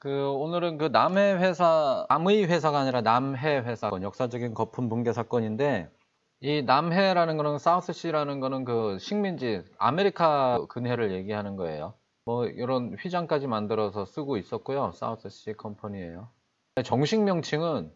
오늘은 남해 회사, 남의 회사가 아니라 남해 회사 역사적인 거품 붕괴 사건인데, 이 남해라는 거는 사우스시라는 거는 식민지 아메리카 근해를 얘기하는 거예요. 뭐 이런 휘장까지 만들어서 쓰고 있었고요. 사우스시 컴퍼니예요. 정식 명칭은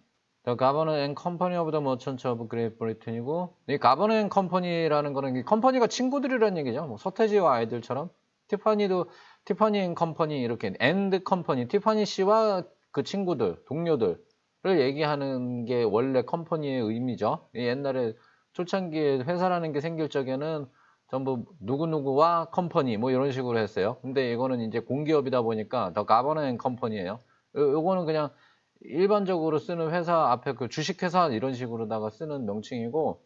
The Governor and Company of the Merchants of Great Britain이고, 이 Governor and Company라는 거는 이 컴퍼니가 친구들이라는 얘기죠. 뭐 서태지와 아이들처럼 티파니 앤 컴퍼니 이렇게 앤드 컴퍼니, 티파니 씨와 그 친구들, 동료들을 얘기하는 게 원래 컴퍼니의 의미죠. 옛날에 초창기에 회사라는 게 생길 적에는 전부 누구누구와 컴퍼니 뭐 이런 식으로 했어요. 근데 이거는 이제 공기업이다 보니까 더 가버너 앤 컴퍼니예요. 요거는 그냥 일반적으로 쓰는 회사 앞에 주식회사 이런 식으로다가 쓰는 명칭이고,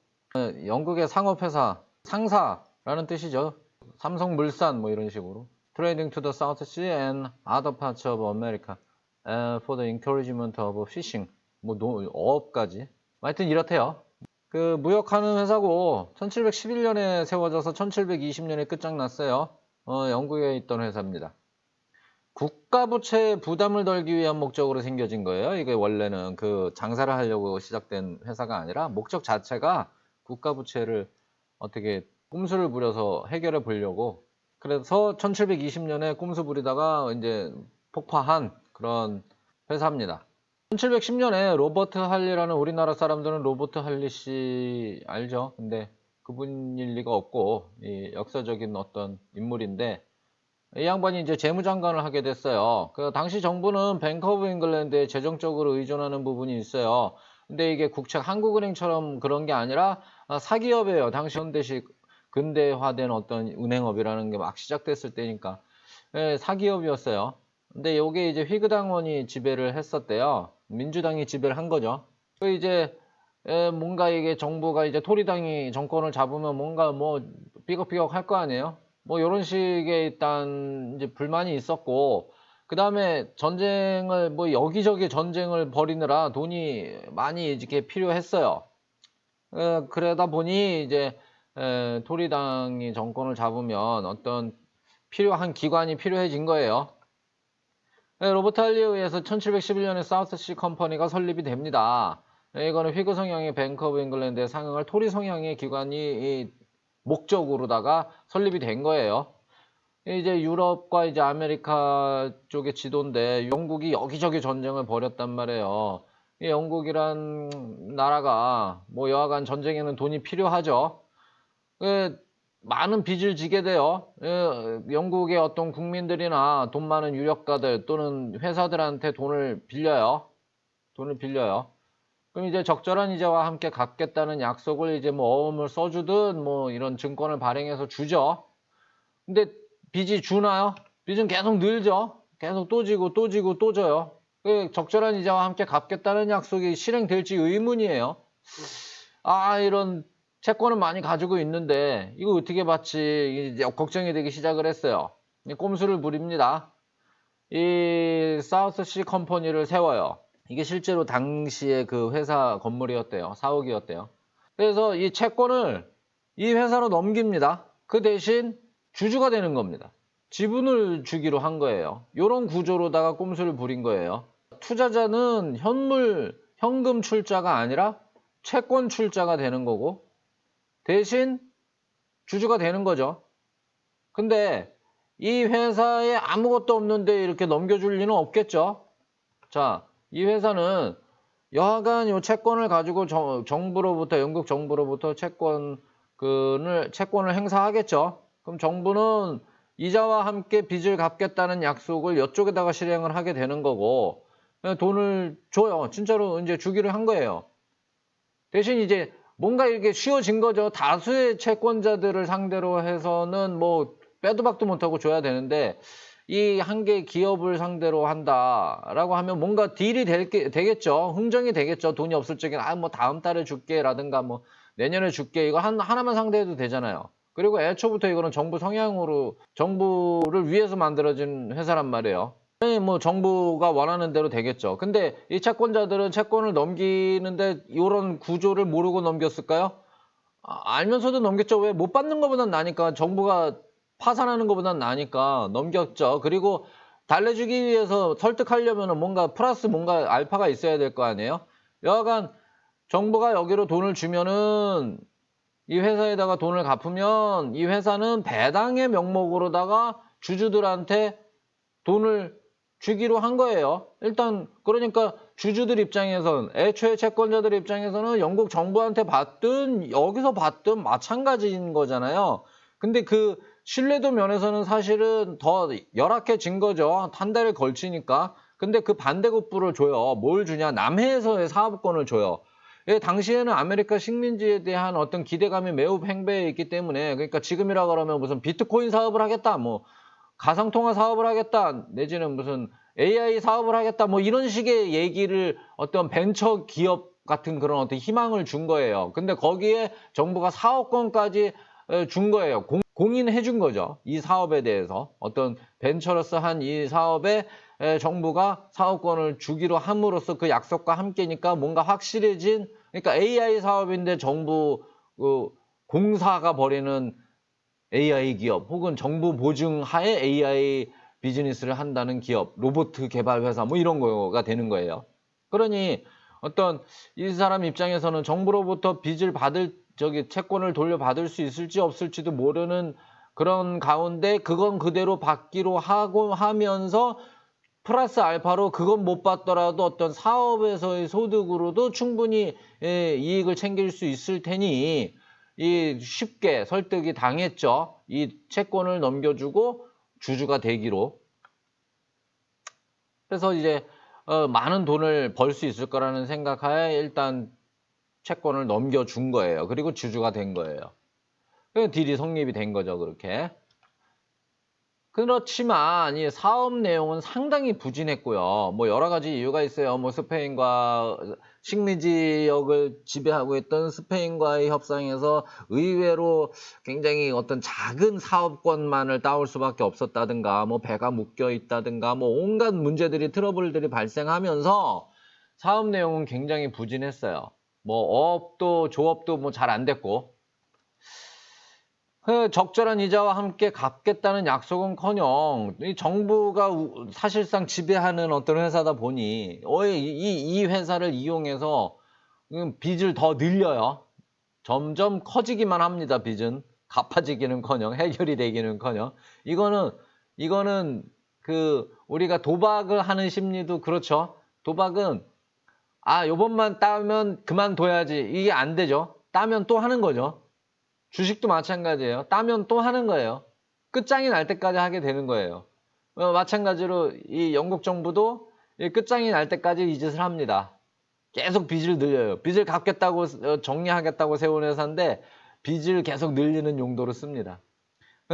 영국의 상업회사, 상사라는 뜻이죠. 삼성물산 뭐 이런 식으로. Trading to the South Sea and other parts of America for the encouragement of fishing. 뭐 어업까지. 하여튼 이렇대요. 무역하는 회사고 1711년에 세워져서 1720년에 끝장났어요. 영국에 있던 회사입니다. 국가부채 부담을 덜기 위한 목적으로 생겨진 거예요. 이게 원래는 장사를 하려고 시작된 회사가 아니라 목적 자체가 국가부채를 어떻게 꼼수를 부려서 해결해 보려고. 그래서 1720년에 꼼수 부리다가 이제 폭파한 그런 회사입니다. 1710년에 로버트 할리라는, 우리나라 사람들은 로버트 할리 씨 알죠? 근데 그분일 리가 없고, 이 역사적인 어떤 인물인데, 이 양반이 이제 재무장관을 하게 됐어요. 당시 정부는 뱅크 오브 잉글랜드에 재정적으로 의존하는 부분이 있어요. 근데 이게 한국은행처럼 그런 게 아니라 사기업이에요. 당시 현대식 근대화된 어떤 은행업이라는 게 막 시작됐을 때니까. 예, 사기업이었어요. 근데 요게 이제 휘그 당원이 지배를 했었대요. 민주당이 지배를 한 거죠. 이제 뭔가 이게 정부가 이제 토리당이 정권을 잡으면 뭔가 뭐 삐걱삐걱 할 거 아니에요? 뭐 이런 식의 일단 이제 불만이 있었고, 그 다음에 전쟁을 뭐 여기저기 전쟁을 벌이느라 돈이 많이 이렇게 필요했어요. 그러다 보니 이제 토리당이 정권을 잡으면 어떤 필요한 기관이 필요해진 거예요. 로버트 할리에 의해서 1711년에 사우스시 컴퍼니가 설립이 됩니다. 이거는 휘그 성향의 뱅크 오브 잉글랜드에 상응할 토리 성향의 기관이 목적으로다가 설립이 된 거예요. 이제 유럽과 이제 아메리카 쪽의 지도인데, 영국이 여기저기 전쟁을 벌였단 말이에요. 이 영국이란 나라가 뭐 여하간 전쟁에는 돈이 필요하죠. 많은 빚을 지게 돼요. 영국의 어떤 국민들이나 돈 많은 유력가들 또는 회사들한테 돈을 빌려요. 그럼 이제 적절한 이자와 함께 갚겠다는 약속을 이제 뭐 어음을 써주든 뭐 이런 증권을 발행해서 주죠. 근데 빚이 주나요? 빚은 계속 늘죠. 계속 또 지고 또 지고 또 져요. 적절한 이자와 함께 갚겠다는 약속이 실행될지 의문이에요. 이런 채권은 많이 가지고 있는데 이거 어떻게 받지? 이제 걱정이 되기 시작을 했어요. 꼼수를 부립니다. 이 사우스시 컴퍼니를 세워요. 이게 실제로 당시에 그 회사 건물이었대요. 사옥이었대요. 그래서 이 채권을 이 회사로 넘깁니다. 그 대신 주주가 되는 겁니다. 지분을 주기로 한 거예요. 이런 구조로다가 꼼수를 부린 거예요. 투자자는 현금 출자가 아니라 채권 출자가 되는 거고, 대신 주주가 되는 거죠. 근데 이 회사에 아무것도 없는데 이렇게 넘겨줄 리는 없겠죠. 자, 이 회사는 여하간 이 채권을 가지고 정부로부터, 영국 정부로부터 채권을 행사하겠죠. 그럼 정부는 이자와 함께 빚을 갚겠다는 약속을 이쪽에다가 실행을 하게 되는 거고, 돈을 줘요. 진짜로 이제 주기로 한 거예요. 대신 이제 뭔가 이렇게 쉬워진 거죠. 다수의 채권자들을 상대로 해서는 뭐 빼도 박도 못하고 줘야 되는데, 이 한 개 기업을 상대로 한다라고 하면 뭔가 딜이 되겠죠. 흥정이 되겠죠. 돈이 없을 적에 뭐 다음 달에 줄게 라든가 뭐 내년에 줄게, 이거 하나만 상대해도 되잖아요. 그리고 애초부터 이거는 정부 성향으로, 정부를 위해서 만들어진 회사란 말이에요. 뭐 정부가 원하는 대로 되겠죠. 근데 이 채권자들은 채권을 넘기는데 이런 구조를 모르고 넘겼을까요? 알면서도 넘겼죠. 왜? 못 받는 것보단 나니까, 정부가 파산하는 것보단 나니까 넘겼죠. 그리고 달래주기 위해서 설득하려면 뭔가 플러스 뭔가 알파가 있어야 될 거 아니에요? 여하간 정부가 여기로 돈을 주면은 이 회사에다가 돈을 갚으면 이 회사는 배당의 명목으로다가 주주들한테 돈을 주기로 한 거예요. 일단 그러니까 주주들 입장에선 애초에 채권자들 입장에서는 영국 정부한테 받든 여기서 받든 마찬가지인 거잖아요. 근데 그 신뢰도 면에서는 사실은 더 열악해진 거죠. 한 달에 걸치니까. 근데 그 반대급부를 줘요. 뭘 주냐? 남해에서의 사업권을 줘요. 예, 당시에는 아메리카 식민지에 대한 어떤 기대감이 매우 팽배해 있기 때문에, 그러니까 지금이라 그러면 무슨 비트코인 사업을 하겠다, 뭐 가상통화 사업을 하겠다, 내지는 무슨 AI 사업을 하겠다, 뭐 이런 식의 얘기를 어떤 벤처 기업 같은 그런 어떤 희망을 준 거예요. 근데 거기에 정부가 사업권까지 준 거예요. 공인해 준 거죠. 이 사업에 대해서. 어떤 벤처로서 한 이 사업에 정부가 사업권을 주기로 함으로써 그 약속과 함께니까 뭔가 확실해진, 그러니까 AI 사업인데 정부 공사가 벌이는 AI 기업 혹은 정부 보증하에 AI 비즈니스를 한다는 기업, 로봇 개발 회사 뭐 이런 거가 되는 거예요. 그러니 어떤 이 사람 입장에서는 정부로부터 빚을 받을 채권을 돌려받을 수 있을지 없을지도 모르는 그런 가운데 그건 그대로 받기로 하고 하면서 플러스 알파로 그건 못 받더라도 어떤 사업에서의 소득으로도 충분히 이익을 챙길 수 있을 테니 이 쉽게 설득이 당했죠. 이 채권을 넘겨주고 주주가 되기로. 그래서 이제 많은 돈을 벌 수 있을 거라는 생각하에 일단 채권을 넘겨준 거예요. 그리고 주주가 된 거예요. 그 딜이 성립이 된 거죠, 그렇게. 그렇지만 이 사업 내용은 상당히 부진했고요. 뭐 여러 가지 이유가 있어요. 뭐 스페인과 식민 지역을 지배하고 있던 스페인과의 협상에서 의외로 굉장히 어떤 작은 사업권만을 따올 수밖에 없었다든가, 뭐 배가 묶여 있다든가, 뭐 온갖 문제들이 트러블들이 발생하면서 사업 내용은 굉장히 부진했어요. 뭐 어업도 조업도 뭐 잘 안 됐고. 그 적절한 이자와 함께 갚겠다는 약속은커녕 이 정부가 사실상 지배하는 어떤 회사다 보니 이 회사를 이용해서 빚을 더 늘려요. 점점 커지기만 합니다. 빚은 갚아지기는커녕 해결이 되기는커녕. 이거는 그 우리가 도박을 하는 심리도 그렇죠. 도박은 요번만 따면 그만둬야지, 이게 안 되죠. 따면 또 하는 거죠. 주식도 마찬가지예요. 따면 또 하는 거예요. 끝장이 날 때까지 하게 되는 거예요. 마찬가지로 이 영국 정부도 이 끝장이 날 때까지 이 짓을 합니다. 계속 빚을 늘려요. 빚을 갚겠다고 정리하겠다고 세운 회사인데 빚을 계속 늘리는 용도로 씁니다.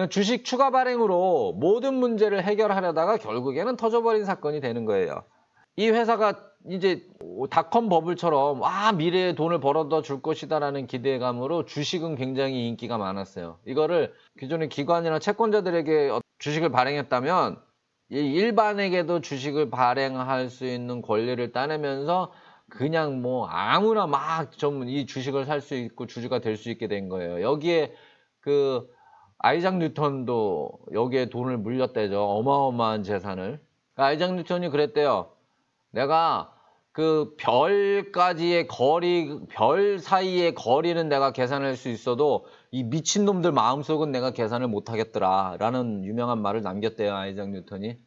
주식 추가 발행으로 모든 문제를 해결하려다가 결국에는 터져버린 사건이 되는 거예요. 이 회사가 이제 닷컴 버블처럼 미래에 돈을 벌어다 줄 것이다라는 기대감으로 주식은 굉장히 인기가 많았어요. 이거를 기존의 기관이나 채권자들에게 주식을 발행했다면 일반에게도 주식을 발행할 수 있는 권리를 따내면서 그냥 뭐 아무나 막 좀 이 주식을 살 수 있고 주주가 될 수 있게 된 거예요. 여기에 그 아이작 뉴턴도 여기에 돈을 물렸대죠. 어마어마한 재산을. 아이작 뉴턴이 그랬대요. 내가 그 별까지의 거리, 별 사이의 거리는 내가 계산할 수 있어도 이 미친놈들 마음속은 내가 계산을 못하겠더라 라는 유명한 말을 남겼대요, 아이작 뉴턴이.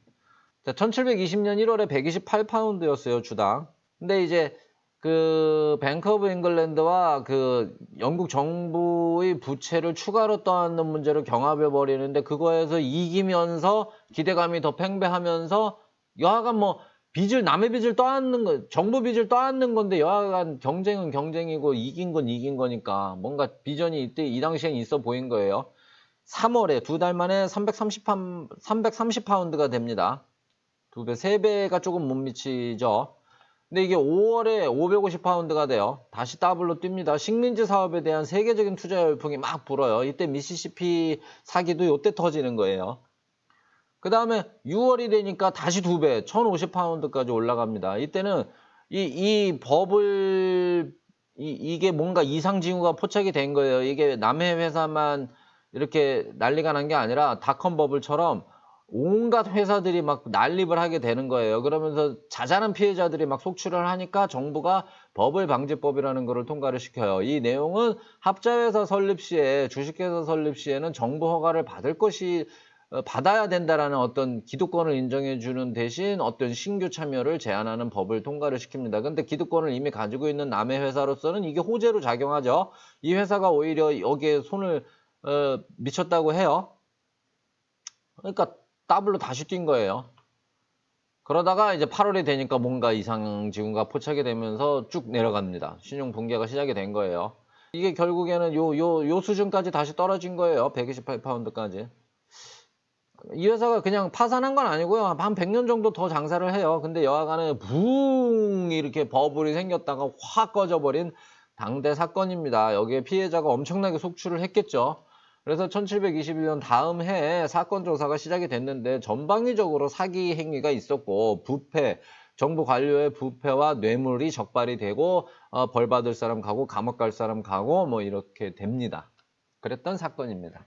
1720년 1월에 128파운드였어요, 주당. 근데 이제 그 뱅크 오브 잉글랜드와 그 영국 정부의 부채를 추가로 떠안는 문제를 경합해 버리는데 그거에서 이기면서 기대감이 더 팽배하면서 여하간 뭐 남의 빚을 떠안는 거, 정부 빚을 떠안는 건데 여하간 경쟁은 경쟁이고 이긴 건 이긴 거니까 뭔가 비전이 이때 이 당시엔 있어 보인 거예요. 3월에 2달 만에 330파운드가 됩니다. 2배, 3배가 조금 못 미치죠. 근데 이게 5월에 550파운드가 돼요. 다시 더블로 뜁니다. 식민지 사업에 대한 세계적인 투자 열풍이 막 불어요. 이때 미시시피 사기도 이때 터지는 거예요. 그 다음에 6월이 되니까 다시 2배, 1050파운드까지 올라갑니다. 이때는 이 버블, 이게 뭔가 이상징후가 포착이 된 거예요. 이게 남해 회사만 이렇게 난리가 난 게 아니라 닷컴 버블처럼 온갖 회사들이 막 난립을 하게 되는 거예요. 그러면서 자잘한 피해자들이 막 속출을 하니까 정부가 법을방지법이라는 거를 통과를 시켜요. 이 내용은 합자회사 설립 시에, 주식회사 설립 시에는 정부 허가를 받아야 된다라는 어떤 기득권을 인정해 주는 대신 어떤 신규 참여를 제한하는 법을 통과를 시킵니다. 근데 기득권을 이미 가지고 있는 남의 회사로서는 이게 호재로 작용하죠. 이 회사가 오히려 여기에 손을 미쳤다고 해요. 그러니까 더블로 다시 뛴 거예요. 그러다가 이제 8월이 되니까 뭔가 이상 징후가 포착이 되면서 쭉 내려갑니다. 신용 붕괴가 시작이 된 거예요. 이게 결국에는 요 수준까지 다시 떨어진 거예요. 128파운드까지. 이 회사가 그냥 파산한 건 아니고요. 한 100년 정도 더 장사를 해요. 근데 여하간에 붕 이렇게 버블이 생겼다가 확 꺼져버린 당대 사건입니다. 여기에 피해자가 엄청나게 속출을 했겠죠. 그래서 1721년 다음 해에 사건 조사가 시작이 됐는데 전방위적으로 사기 행위가 있었고 부패, 정부 관료의 부패와 뇌물이 적발이 되고 벌 받을 사람 가고 감옥 갈 사람 가고 뭐 이렇게 됩니다. 그랬던 사건입니다.